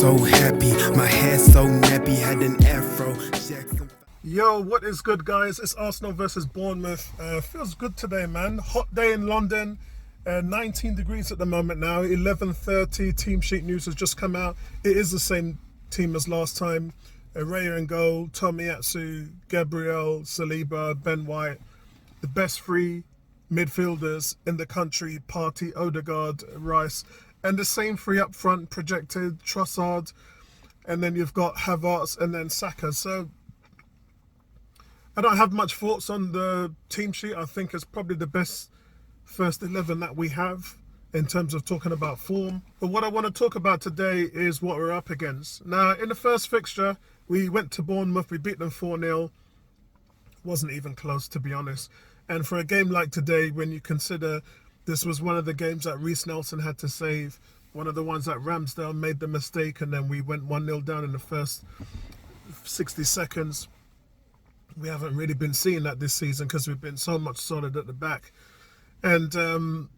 so happy, my hair so nappy, had an afro. Jackson. Yo, what is good, guys? It's Arsenal versus Bournemouth. Feels good today, man. Hot day in London. 19 degrees at the moment now. 11:30. Team sheet news has just come out. It is the same team as last time. Raya in goal, Tomiyasu, Gabriel, Saliba, Ben White. The best three midfielders in the country: Partey, Odegaard, Rice. And the same three up front projected: Trossard, and then you've got Havertz, and then Saka. So I don't have much thoughts on the team sheet. I think it's probably the best first 11 that we have in terms of talking about form. But what I want to talk about today is what we're up against. Now, in the first fixture, we went to Bournemouth. We beat them 4-0. Wasn't even close, to be honest. And for a game like today, when you consider this was one of the games that Reece Nelson had to save, one of the ones that Ramsdale made the mistake, and then we went 1-0 down in the first 60 seconds. We haven't really been seeing that this season because we've been so much solid at the back. And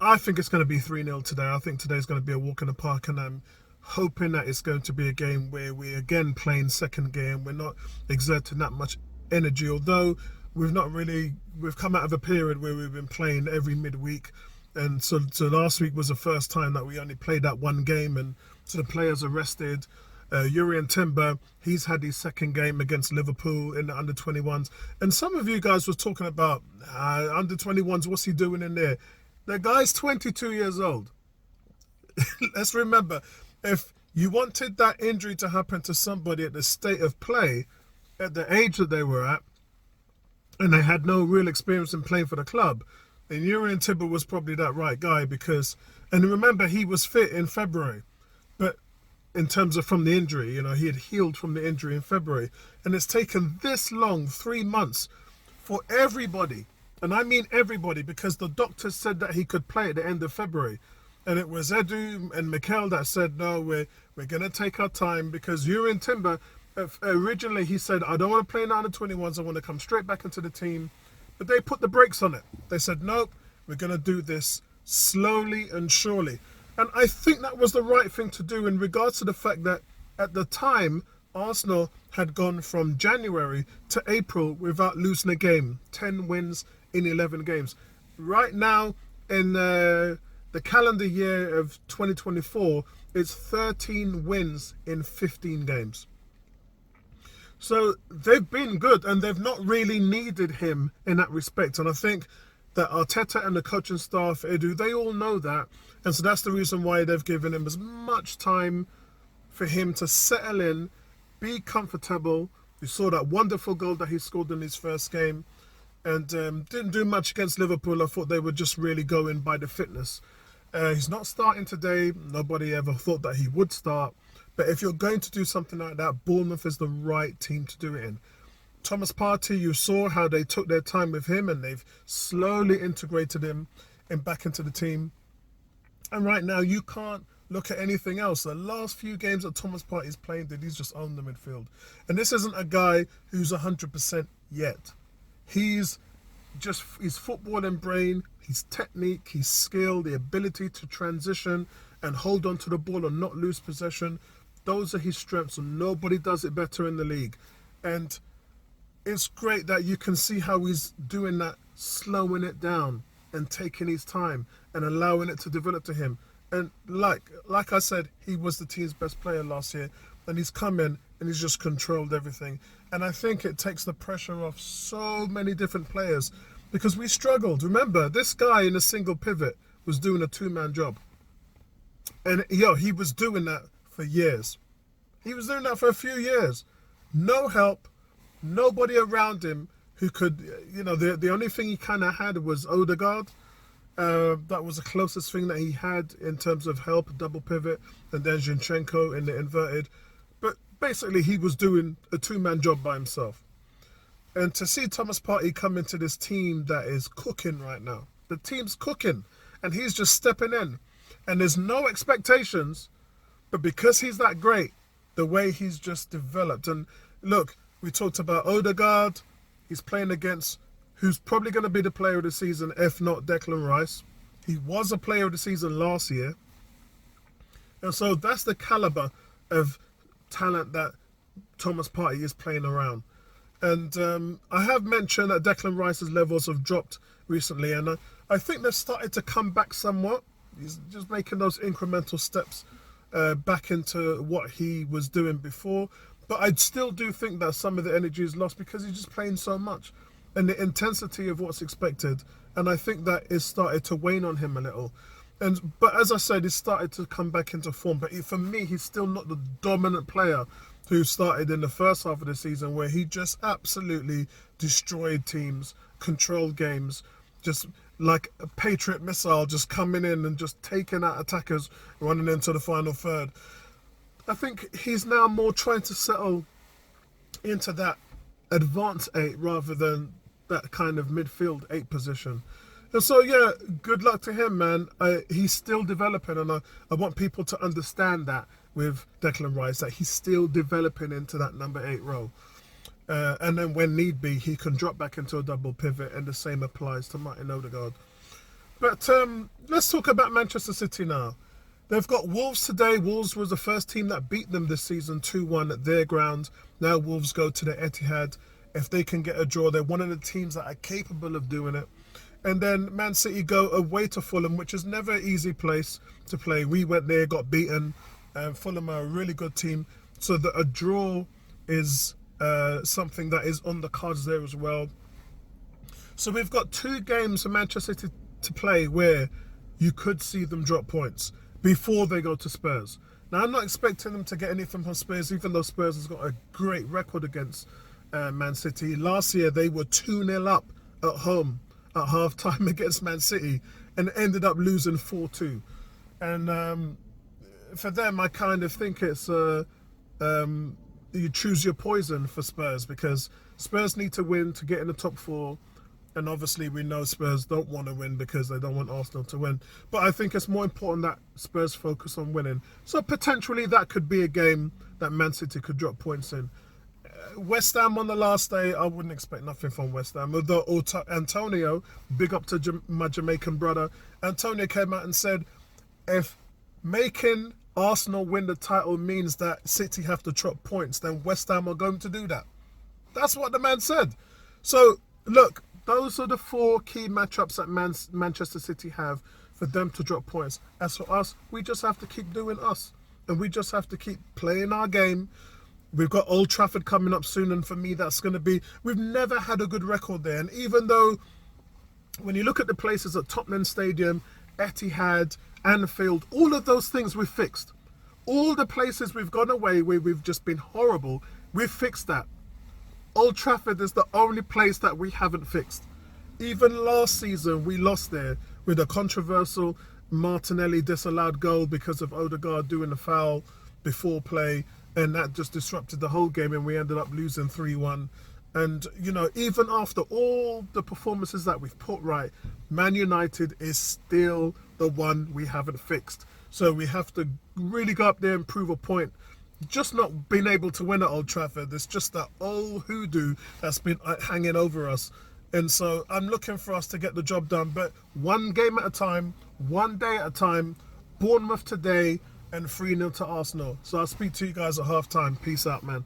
I think it's going to be 3-0 today. I think today's going to be a walk in the park, and I'm hoping that it's going to be a game where we're again playing second game. We're not exerting that much energy, although we've come out of a period where we've been playing every midweek. And so last week was the first time that we only played that one game, and so the players are rested. Urian Timber, he's had his second game against Liverpool in the under-21s. And some of you guys was talking about under-21s, what's he doing in there? The guy's 22 years old. Let's remember, if you wanted that injury to happen to somebody at the state of play, at the age that they were at, and they had no real experience in playing for the club, then Urian Timber was probably that right guy, because, and remember, he was fit in February. But in terms of from the injury, he had healed from the injury in February. And it's taken this long, 3 months, for everybody, and I mean everybody, because the doctors said that he could play at the end of February. And it was Edu and Mikel that said, no, we're going to take our time, because Urian Timber, originally he said, I don't want to play in the under-21s, I want to come straight back into the team. But they put the brakes on it. They said, nope, we're going to do this slowly and surely. And I think that was the right thing to do, in regards to the fact that at the time, Arsenal had gone from January to April without losing a game. 10 wins in 11 games. Right now, in the calendar year of 2024, it's 13 wins in 15 games. So they've been good, and they've not really needed him in that respect. And I think that Arteta and the coaching staff, Edu, they all know that. And so that's the reason why they've given him as much time for him to settle in, be comfortable. You saw that wonderful goal that he scored in his first game, and didn't do much against Liverpool. I thought they were just really going by the fitness. He's not starting today. Nobody ever thought that he would start. But if you're going to do something like that, Bournemouth is the right team to do it in. Thomas Partey, you saw how they took their time with him, and they've slowly integrated him back into the team. And right now, you can't look at anything else. The last few games that Thomas Partey's playing, he's just owned the midfield. And this isn't a guy who's 100% yet. He's just his footballing brain, his technique, his skill, the ability to transition and hold on to the ball and not lose possession. Those are his strengths, and nobody does it better in the league. And it's great that you can see how he's doing that, slowing it down and taking his time and allowing it to develop to him. And like I said, he was the team's best player last year, and he's come in and he's just controlled everything. And I think it takes the pressure off so many different players, because we struggled. Remember, this guy in a single pivot was doing a two-man job. And he was doing that for years. He was doing that for a few years. No help, nobody around him who could, the only thing he kind of had was Odegaard. That was the closest thing that he had in terms of help, double pivot, and then Zinchenko in the inverted. But basically, he was doing a two-man job by himself. And to see Thomas Partey come into this team that is cooking right now, the team's cooking, and he's just stepping in. And there's no expectations, but because he's that great, the way he's just developed. And look, we talked about Odegaard. He's playing against who's probably going to be the player of the season, if not Declan Rice. He was a player of the season last year. And so that's the caliber of talent that Thomas Partey is playing around. And I have mentioned that Declan Rice's levels have dropped recently, and I think they've started to come back somewhat. He's just making those incremental steps back into what he was doing before. But I still do think that some of the energy is lost because he's just playing so much, and the intensity of what's expected. And I think that is started to wane on him a little. But as I said, he's started to come back into form. But for me, he's still not the dominant player who started in the first half of the season, where he just absolutely destroyed teams, controlled games, just like a Patriot missile, just coming in and just taking out attackers, running into the final third. I think he's now more trying to settle into that advanced 8 rather than that kind of midfield 8 position. And so, yeah, good luck to him, man. He's still developing, and I want people to understand that with Declan Rice, that he's still developing into that number 8 role. And then when need be, he can drop back into a double pivot, and the same applies to Martin Odegaard. But let's talk about Manchester City now. They've got Wolves today. Wolves was the first team that beat them this season 2-1 at their ground. Now Wolves go to the Etihad. If they can get a draw, they're one of the teams that are capable of doing it. And then Man City go away to Fulham, which is never an easy place to play. We went there, got beaten. Fulham are a really good team. So that a draw is something that is on the cards there as well. So we've got 2 games for Manchester City to play where you could see them drop points before they go to Spurs. Now, I'm not expecting them to get anything from Spurs, even though Spurs has got a great record against Man City. Last year, they were 2-0 up at home at half-time against Man City and ended up losing 4-2. And for them, I kind of think it's you choose your poison for Spurs, because Spurs need to win to get in the top 4. And obviously we know Spurs don't want to win because they don't want Arsenal to win. But I think it's more important that Spurs focus on winning. So potentially that could be a game that Man City could drop points in. West Ham on the last day, I wouldn't expect nothing from West Ham. Although Antonio, big up to my Jamaican brother, Antonio came out and said, if making Arsenal win the title means that City have to drop points, then West Ham are going to do that. That's what the man said. So, look, those are the 4 key matchups that Manchester City have for them to drop points. As for us, we just have to keep doing us. And we just have to keep playing our game. We've got Old Trafford coming up soon, and for me that's going to be... We've never had a good record there. And even though, when you look at the places at Tottenham Stadium, Etihad, Anfield, all of those things we've fixed. All the places we've gone away where we've just been horrible, we've fixed that. Old Trafford is the only place that we haven't fixed. Even last season, we lost there with a controversial Martinelli disallowed goal because of Odegaard doing a foul before play, and that just disrupted the whole game, and we ended up losing 3-1. And, you know, even after all the performances that we've put right, Man United is still the one we haven't fixed. So we have to really go up there and prove a point. Just not being able to win at Old Trafford, it's just that old hoodoo that's been hanging over us. And so I'm looking for us to get the job done, but one game at a time, one day at a time. Bournemouth today and 3-0 to Arsenal. So I'll speak to you guys at half-time. Peace out, man.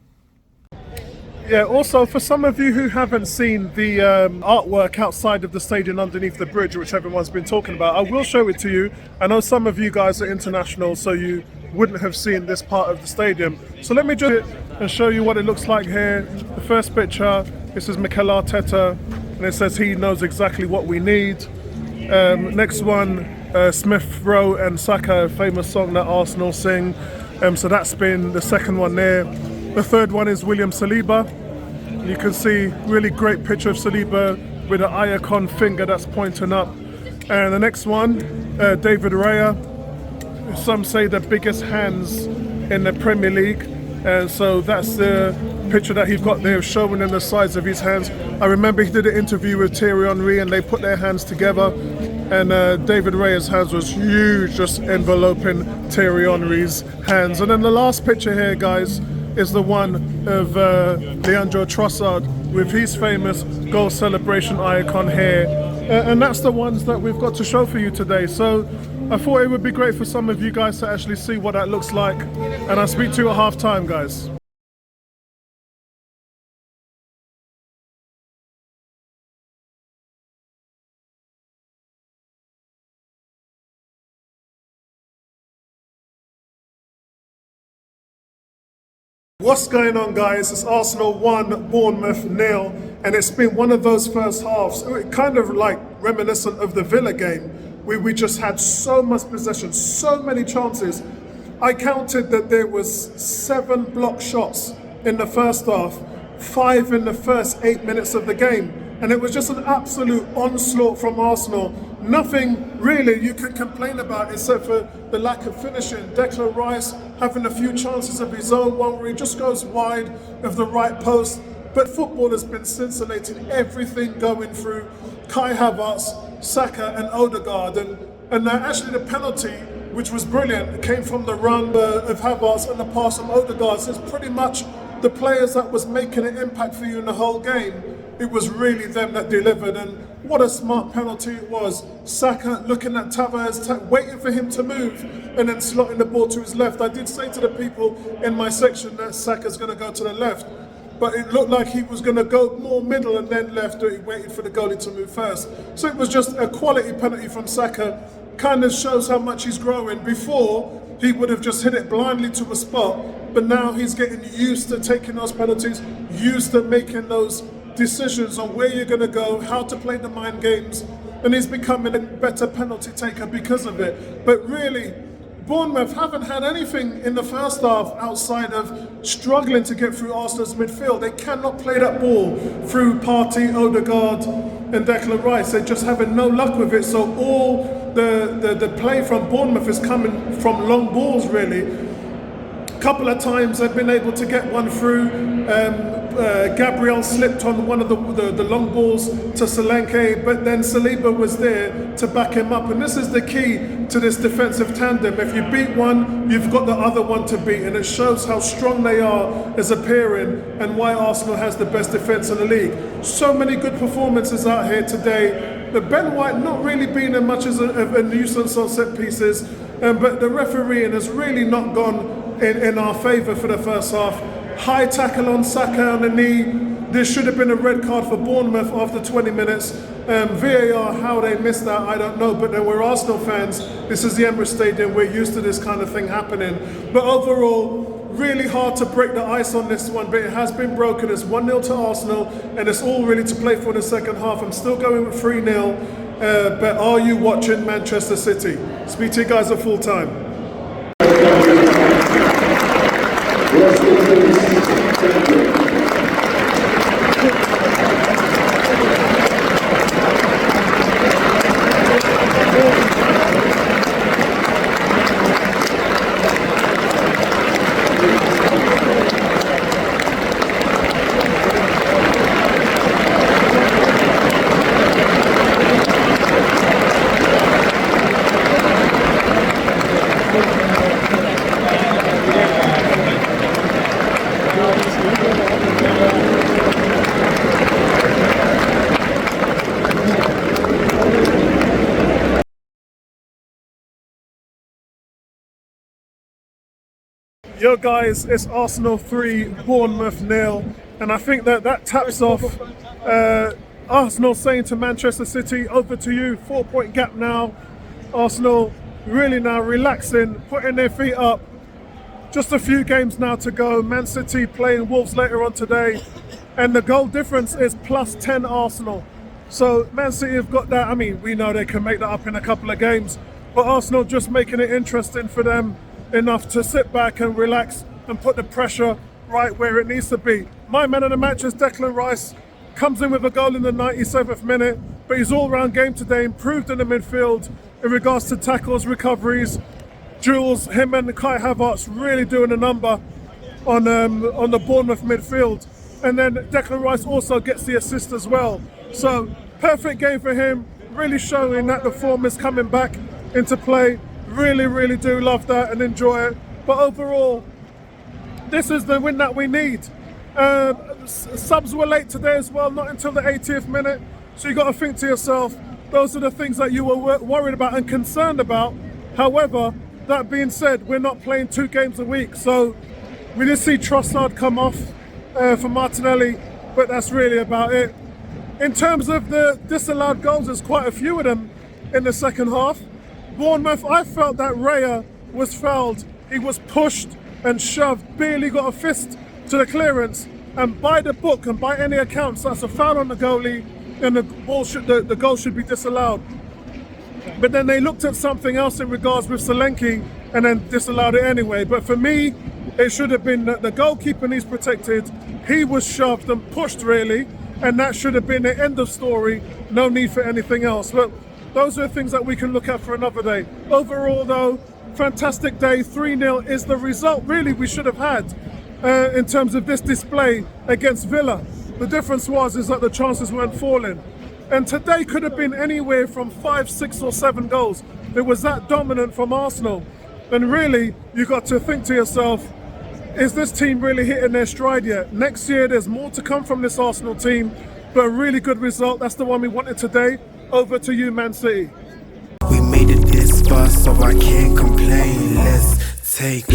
Yeah, also for some of you who haven't seen the artwork outside of the stadium underneath the bridge, which everyone's been talking about, I will show it to you. I know some of you guys are international, so you wouldn't have seen this part of the stadium. So let me just and show you what it looks like here. The first picture, this is Mikel Arteta, and it says he knows exactly what we need. Next one, Smith Rowe and Saka, a famous song that Arsenal sing. So that's been the second one there. The third one is William Saliba. You can see really great picture of Saliba with an icon finger that's pointing up. And the next one, David Raya. Some say the biggest hands in the Premier League. And so that's the picture that he's got there, showing them the size of his hands. I remember he did an interview with Thierry Henry and they put their hands together. And David Raya's hands was huge, just enveloping Thierry Henry's hands. And then the last picture here, guys, is the one of Leandro Trossard with his famous goal celebration icon here and that's the ones that we've got to show for you today. So I thought it would be great for some of you guys to actually see what that looks like, and I'll speak to you at half time, guys. What's going on, guys? It's Arsenal 1, Bournemouth 0, and it's been one of those first halves, kind of like reminiscent of the Villa game, where we just had so much possession, so many chances. I counted that there was 7 block shots in the first half, 5 in the first 8 minutes of the game, and it was just an absolute onslaught from Arsenal. Nothing really you can complain about except for the lack of finishing. Declan Rice having a few chances of his own, one where he just goes wide of the right post. But football has been scintillating, everything going through Kai Havertz, Saka and Odegaard. And actually the penalty, which was brilliant, came from the run of Havertz and the pass from Odegaard. So it's pretty much the players that was making an impact for you in the whole game. It was really them that delivered, and what a smart penalty it was. Saka looking at Tavares, waiting for him to move, and then slotting the ball to his left. I did say to the people in my section that Saka's going to go to the left, but it looked like he was going to go more middle and then left, or he waited for the goalie to move first. So it was just a quality penalty from Saka. Kind of shows how much he's growing. Before, he would have just hit it blindly to a spot, but now he's getting used to taking those penalties, used to making those decisions on where you're going to go, how to play the mind games, and he's becoming a better penalty taker because of it. But really, Bournemouth haven't had anything in the first half outside of struggling to get through Arsenal's midfield. They cannot play that ball through Partey, Odegaard and Declan Rice. They're just having no luck with it. So all the play from Bournemouth is coming from long balls, really. A couple of times they've been able to get one through. Gabriel slipped on one of the long balls to Solanke, but then Saliba was there to back him up. And this is the key to this defensive tandem. If you beat one, you've got the other one to beat. And it shows how strong they are as a pairing and why Arsenal has the best defence in the league. So many good performances out here today. But Ben White not really being as much as a nuisance on set pieces, but the refereeing has really not gone in our favour for the first half. High tackle on Saka on the knee. This should have been a red card for Bournemouth after 20 minutes. VAR, how they missed that, I don't know. But then we're Arsenal fans. This is the Emirates Stadium. We're used to this kind of thing happening. But overall, really hard to break the ice on this one. But it has been broken. It's 1-0 to Arsenal. And it's all really to play for in the second half. I'm still going with 3-0. But are you watching Manchester City? Speak to you guys at full time. Yo guys, it's Arsenal 3, Bournemouth 0, and I think that taps off Arsenal saying to Manchester City, over to you, 4-point gap now. Arsenal really now relaxing, putting their feet up. Just a few games now to go. Man City playing Wolves later on today, and the goal difference is +10 Arsenal. So Man City have got that. I mean, we know they can make that up in a couple of games, but Arsenal just making it interesting for them enough to sit back and relax and put the pressure right where it needs to be. My man of the match is Declan Rice. Comes in with a goal in the 97th minute, but his all-round game today improved in the midfield in regards to tackles, recoveries, duels. Him and Kai Havertz really doing a number on the Bournemouth midfield. And then Declan Rice also gets the assist as well. So perfect game for him, really showing that the form is coming back into play. Really do love that and enjoy it. But overall, this is the win that we need. Subs were late today as well, not until the 80th minute. So you got to think to yourself, those are the things that you were worried about and concerned about. However, that being said, we're not playing 2 games a week, so we did see Trossard come off for Martinelli, but that's really about it. In terms of the disallowed goals, there's quite a few of them in the second half. Bournemouth, I felt that Raya was fouled. He was pushed and shoved, barely got a fist to the clearance, and by the book and by any accounts, that's a foul on the goalie, and the goal should be disallowed. But then they looked at something else in regards with Solanke and then disallowed it anyway. But for me, it should have been that the goalkeeper needs protected. He was shoved and pushed really, and that should have been the end of story. No need for anything else. But those are the things that we can look at for another day. Overall though, fantastic day. 3-0 is the result really we should have had in terms of this display against Villa. The difference is that the chances weren't falling. And today could have been anywhere from 5, 6 or 7 goals. It was that dominant from Arsenal. And really, you got to think to yourself, is this team really hitting their stride yet? Next year, there's more to come from this Arsenal team, but a really good result. That's the one we wanted today. Over to you, Man City. We made it this far, so I can't complain. Let's take